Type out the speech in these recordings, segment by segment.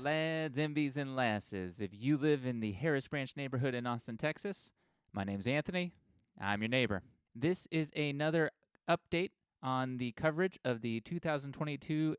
Lads, MVs, and lasses, if you live in the Harris Branch neighborhood in Austin, Texas, my name's Anthony. I'm your neighbor. This is another update on the coverage of the 2022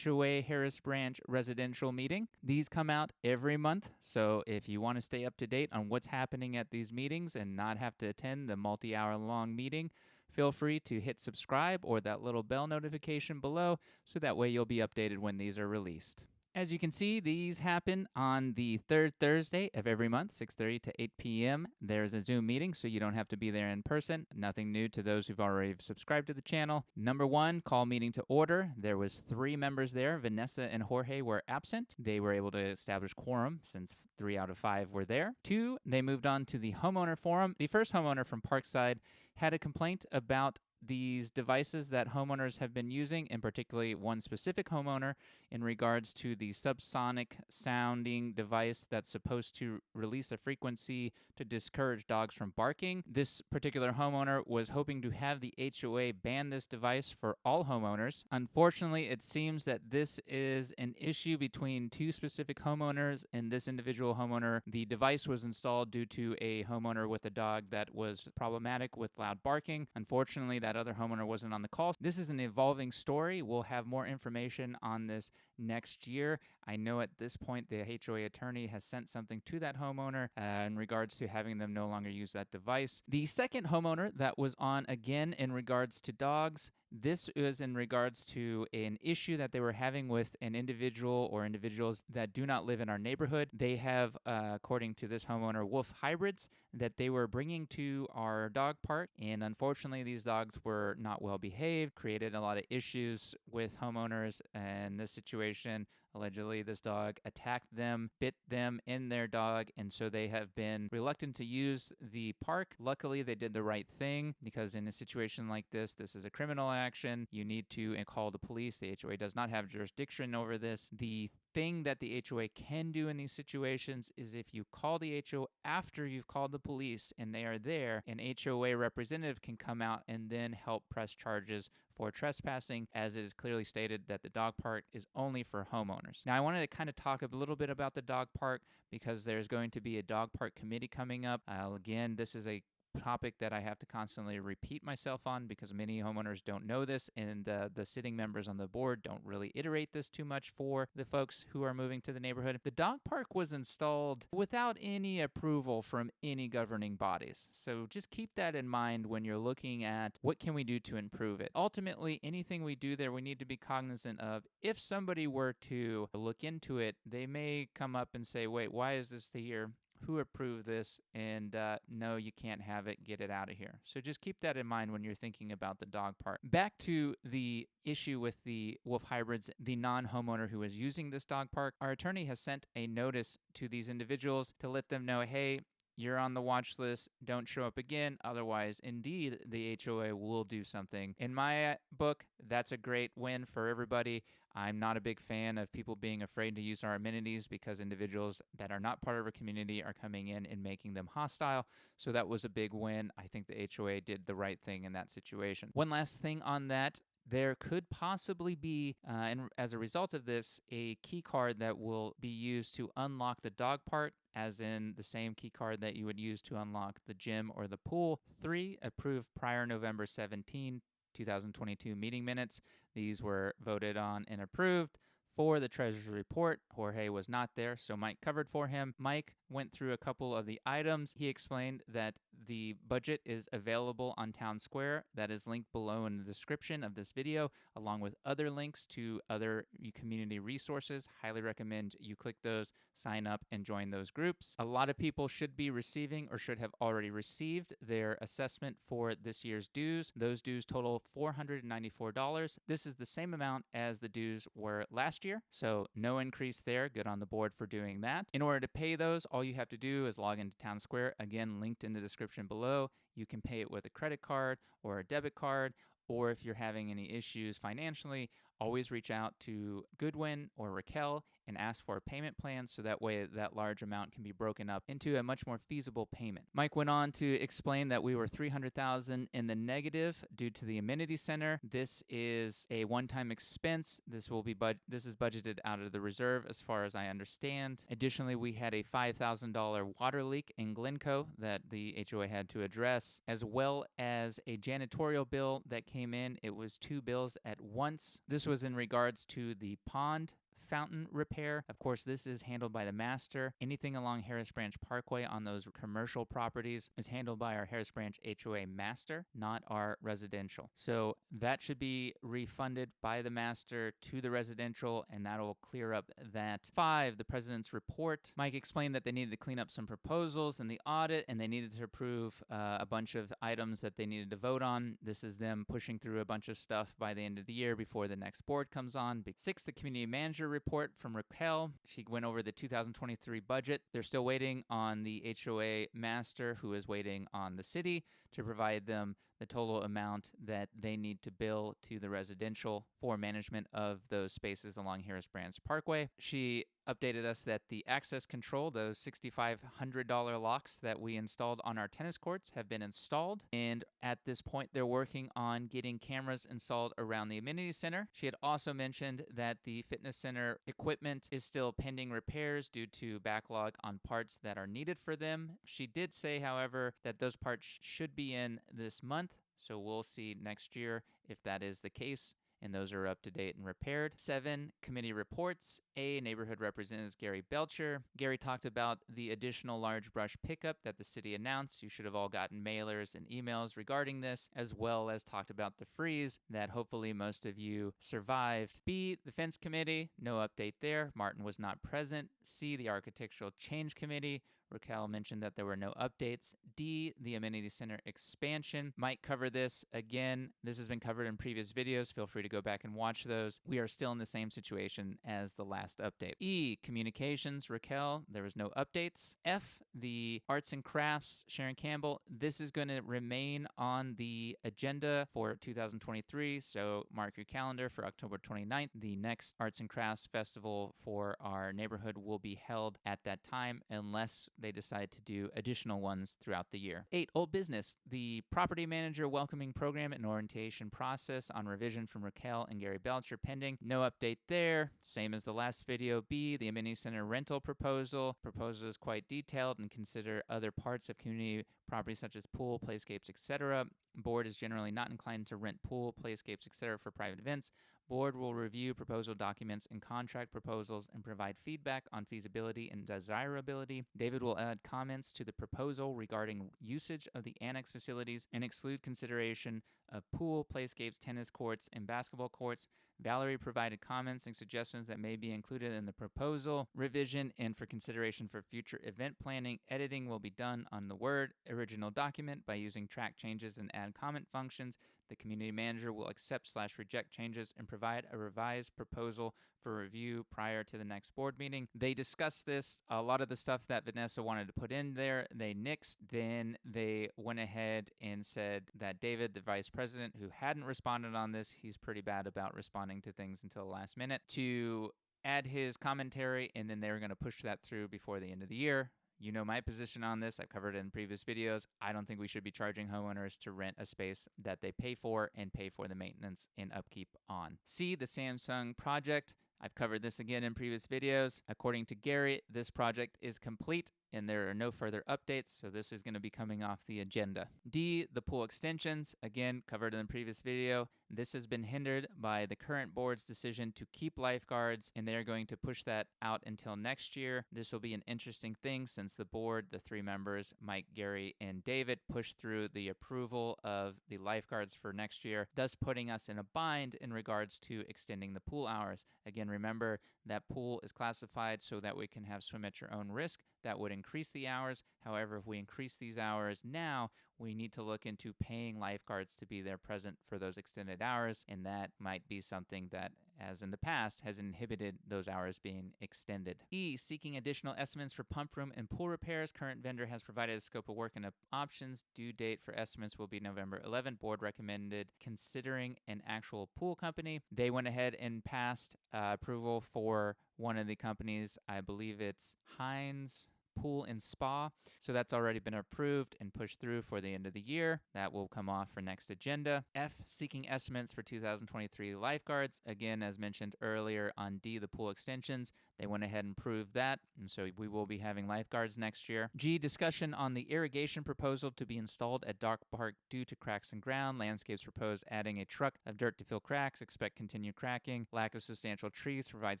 HOA Harris Branch residential meeting. These come out every month, so if you want to stay up to date on what's happening at these meetings and not have to attend the multi-hour long meeting, feel free to hit subscribe or that little bell notification below so that way you'll be updated when these are released. As you can see, these happen on the third Thursday of every month, 6:30 to 8 p.m. There's a Zoom meeting, so you don't have to be there in person. Nothing new to those who've already subscribed to the channel. Number one, call meeting to order. There was 3 members there. Vanessa and Jorge were absent. They were able to establish quorum since 3 out of 5 were there. 2, they moved on to the homeowner forum. The first homeowner from Parkside had a complaint about these devices that homeowners have been using, and particularly one specific homeowner in regards to the subsonic sounding device that's supposed to release a frequency to discourage dogs from barking. This particular homeowner was hoping to have the HOA ban this device for all homeowners. Unfortunately, it seems that this is an issue between 2 specific homeowners, and this individual homeowner, the device was installed due to a homeowner with a dog that was problematic with loud barking. Unfortunately, that other homeowner wasn't on the call. This is an evolving story. We'll have more information on this next year. I know at this point the HOA attorney has sent something to that homeowner in regards to having them no longer use that device. The second homeowner that was on again in regards to dogs, this is in regards to an issue that they were having with an individual or individuals that do not live in our neighborhood. They have, according to this homeowner, wolf hybrids that they were bringing to our dog park, and unfortunately these dogs were not well behaved, created a lot of issues with homeowners, and this situation, allegedly this dog attacked them, bit them in their dog, and so they have been reluctant to use the park. Luckily, they did the right thing, because in a situation like this is a criminal action. You need to call the police. The HOA does not have jurisdiction over this. The thing that the HOA can do in these situations is if you call the HOA after you've called the police and they are there, an HOA representative can come out and then help press charges for trespassing, as it is clearly stated that the dog park is only for homeowners. Now, I wanted to kind of talk a little bit about the dog park because there's going to be a dog park committee coming up. Again, this is a topic that I have to constantly repeat myself on because many homeowners don't know this, and the sitting members on the board don't really iterate this too much for the folks who are moving to the neighborhood. The dog park was installed without any approval from any governing bodies, so just keep that in mind when you're looking at what can we do to improve it. Ultimately, anything we do there, we need to be cognizant of. If somebody were to look into it, they may come up and say, wait, why is this here? Who approved this? And no, you can't have it. Get it out of here. So just keep that in mind when you're thinking about the dog park. Back to the issue with the wolf hybrids, the non-homeowner who is using this dog park, our attorney has sent a notice to these individuals to let them know, hey, you're on the watch list. Don't show up again. Otherwise, indeed, the HOA will do something. In my book, that's a great win for everybody. I'm not a big fan of people being afraid to use our amenities because individuals that are not part of our community are coming in and making them hostile. So that was a big win. I think the HOA did the right thing in that situation. One last thing on that. There could possibly be, and as a result of this, a key card that will be used to unlock the dog park, as in the same key card that you would use to unlock the gym or the pool. 3, approved prior November 17, 2022 meeting minutes. These were voted on and approved. 4, the treasurer's report. Jorge was not there, so Mike covered for him. Mike went through a couple of the items. He explained that the budget is available on Town Square. That is linked below in the description of this video, along with other links to other community resources. Highly recommend you click those, sign up, and join those groups. A lot of people should be receiving or should have already received their assessment for this year's dues. Those dues total $494. This is the same amount as the dues were last year, so no increase there. Good on the board for doing that. In order to pay those, all you have to do is log into Town Square, again linked in the description below. You can pay it with a credit card or a debit card, or if you're having any issues financially, always reach out to Goodwin or Raquel and ask for a payment plan so that way that large amount can be broken up into a much more feasible payment. Mike went on to explain that we were $300,000 in the negative due to the amenity center. This is a one-time expense. This is budgeted out of the reserve as far as I understand. Additionally, we had a $5,000 water leak in Glencoe that the HOA had to address, as well as a janitorial bill that came in. It was 2 bills at once. This was in regards to the pond fountain repair. Of course, this is handled by the master. Anything along Harris Branch Parkway on those commercial properties is handled by our Harris Branch HOA master, not our residential. So that should be refunded by the master to the residential, and that'll clear up that. 5, the president's report. Mike explained that they needed to clean up some proposals in the audit, and they needed to approve a bunch of items that they needed to vote on. This is them pushing through a bunch of stuff by the end of the year before the next board comes on. 6, the community manager report from Raquel. She went over the 2023 budget. They're still waiting on the HOA master, who is waiting on the city to provide them the total amount that they need to bill to the residential for management of those spaces along Harris Branch Parkway. She updated us that the access control, those $6,500 locks that we installed on our tennis courts, have been installed. And at this point, they're working on getting cameras installed around the amenity center. She had also mentioned that the fitness center equipment is still pending repairs due to backlog on parts that are needed for them. She did say, however, that those parts should be in this month. So we'll see next year if that is the case, and those are up to date and repaired. 7, committee reports. A, neighborhood representative Gary Belcher. Gary talked about the additional large brush pickup that the city announced. You should have all gotten mailers and emails regarding this, as well as talked about the freeze that hopefully most of you survived. B, the fence committee. No update there. Martin was not present. C, the architectural change committee. Raquel mentioned that there were no updates. D, the amenity center expansion. Might cover this again. This has been covered in previous videos. Feel free to go back and watch those. We are still in the same situation as the last update. E, communications. Raquel, there was no updates. F, the arts and crafts. Sharon Campbell, this is going to remain on the agenda for 2023, so mark your calendar for October 29th. The next arts and crafts festival for our neighborhood will be held at that time, unless they decide to do additional ones throughout the year. 8, old business. The property manager welcoming program and orientation process on revision from Raquel and Gary Belcher pending. No update there. Same as the last video. B, the amenity center rental proposal. Proposal is quite detailed and consider other parts of community property such as pool, playscapes, etc. Board is generally not inclined to rent pool, playscapes, etc. for private events. Board will review proposal documents and contract proposals and provide feedback on feasibility and desirability. David will add comments to the proposal regarding usage of the annex facilities and exclude consideration of pool, playscapes, tennis courts, and basketball courts. Valerie provided comments and suggestions that may be included in the proposal revision and for consideration for future event planning. Editing will be done on the Word original document by using track changes and add comment functions. The community manager will accept/reject changes and provide a revised proposal for review prior to the next board meeting. They discussed this. A lot of the stuff that Vanessa wanted to put in there, they nixed. Then they went ahead and said that David, the vice president, who hadn't responded on this, he's pretty bad about responding to things until the last minute, to add his commentary, and then they were going to push that through before the end of the year. You know my position on this. I've covered it in previous videos. I don't think we should be charging homeowners to rent a space that they pay for and pay for the maintenance and upkeep on. C, the Samsung project. I've covered this again in previous videos. According to Gary, this project is complete and there are no further updates, so this is going to be coming off the agenda. D, the pool extensions, again, covered in the previous video. This has been hindered by the current board's decision to keep lifeguards, and they are going to push that out until next year. This will be an interesting thing since the board, the 3 members, Mike, Gary, and David, pushed through the approval of the lifeguards for next year, thus putting us in a bind in regards to extending the pool hours. Again, remember that pool is classified so that we can have swim at your own risk. That would increase the hours. However, if we increase these hours now, we need to look into paying lifeguards to be there present for those extended hours, and that might be something that as in the past, has inhibited those hours being extended. E, seeking additional estimates for pump room and pool repairs. Current vendor has provided a scope of work and options. Due date for estimates will be November 11th. Board recommended considering an actual pool company. They went ahead and passed approval for one of the companies. I believe it's Heinz Pool and Spa. So that's already been approved and pushed through for the end of the year. That will come off for next agenda. F, seeking estimates for 2023 lifeguards. Again, as mentioned earlier on D, the pool extensions, they went ahead and approved that. And so we will be having lifeguards next year. G, discussion on the irrigation proposal to be installed at Dog Park due to cracks in ground. Landscapes propose adding a truck of dirt to fill cracks. Expect continued cracking. Lack of substantial trees provide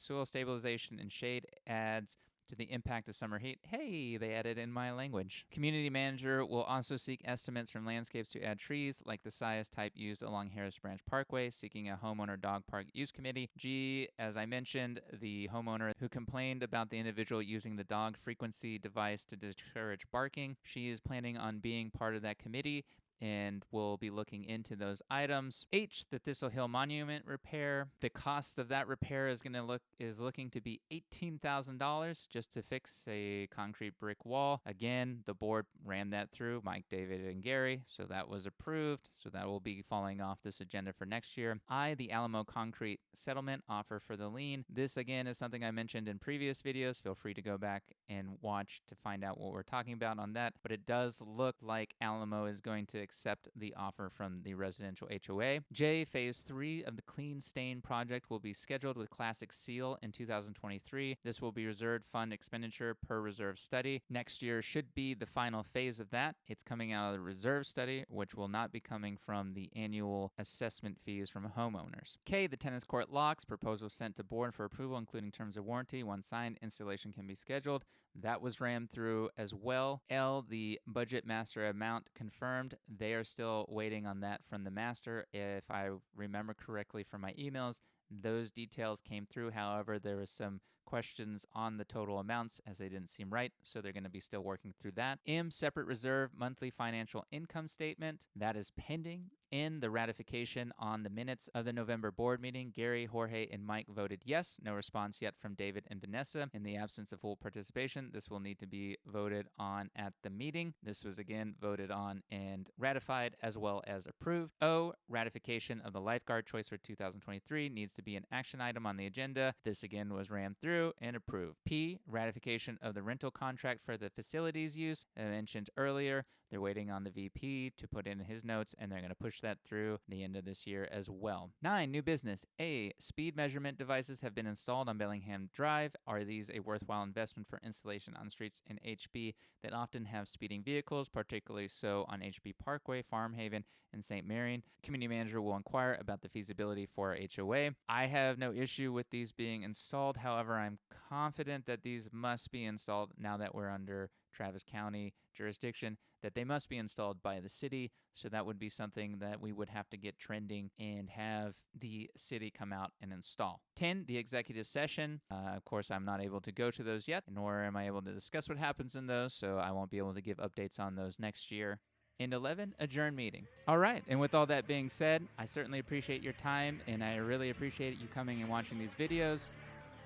soil stabilization and shade adds to the impact of summer heat. Hey, they added in my language. Community manager will also seek estimates from landscapes to add trees like the size type used along Harris Branch Parkway, seeking a homeowner dog park use committee. G, as I mentioned, the homeowner who complained about the individual using the dog frequency device to discourage barking. She is planning on being part of that committee and we'll be looking into those items. H, the Thistle Hill Monument repair. The cost of that repair is looking to be $18,000 just to fix a concrete brick wall. Again, the board rammed that through, Mike, David, and Gary, so that was approved. So that will be falling off this agenda for next year. I, the Alamo Concrete Settlement offer for the lien. This again is something I mentioned in previous videos. Feel free to go back and watch to find out what we're talking about on that. But it does look like Alamo is going to accept the offer from the residential HOA. J, phase 3 of the Clean Stain project will be scheduled with Classic Seal in 2023. This will be reserved fund expenditure per reserve study. Next year should be the final phase of that. It's coming out of the reserve study, which will not be coming from the annual assessment fees from homeowners. K, the tennis court locks. Proposal sent to board for approval, including terms of warranty. Once signed, installation can be scheduled. That was rammed through as well. L, the budget master amount confirmed. They are still waiting on that from the master. If I remember correctly from my emails, those details came through. However, there was some questions on the total amounts as they didn't seem right, so they're going to be still working through that. M, separate reserve monthly financial income statement. That is pending. N, the ratification on the minutes of the November board meeting. Gary, Jorge, and Mike voted yes. No response yet from David and Vanessa. In the absence of full participation, this will need to be voted on at the meeting. This was again voted on and ratified as well as approved. O, ratification of the lifeguard choice for 2023 needs to be an action item on the agenda. This again was rammed through and approved. P, ratification of the rental contract for the facilities use. I mentioned earlier, they're waiting on the VP to put in his notes, and they're going to push that through the end of this year as well. 9, new business. A, speed measurement devices have been installed on Bellingham Drive. Are these a worthwhile investment for installation on streets in HB that often have speeding vehicles, particularly so on HB Parkway, Farmhaven, and St. Marion? Community manager will inquire about the feasibility for HOA. I have no issue with these being installed. However, I'm confident that these must be installed now that we're under Travis County jurisdiction, that they must be installed by the city. So that would be something that we would have to get trending and have the city come out and install. 10, the executive session. Of course, I'm not able to go to those yet, nor am I able to discuss what happens in those, so I won't be able to give updates on those next year. And 11, adjourn meeting. All right, and with all that being said, I certainly appreciate your time, and I really appreciate you coming and watching these videos.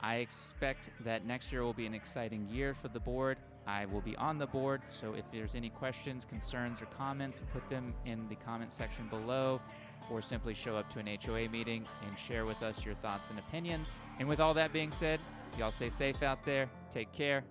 I expect that next year will be an exciting year for the board. I will be on the board, so if there's any questions, concerns, or comments, put them in the comment section below, or simply show up to an HOA meeting and share with us your thoughts and opinions. And with all that being said, y'all stay safe out there, take care,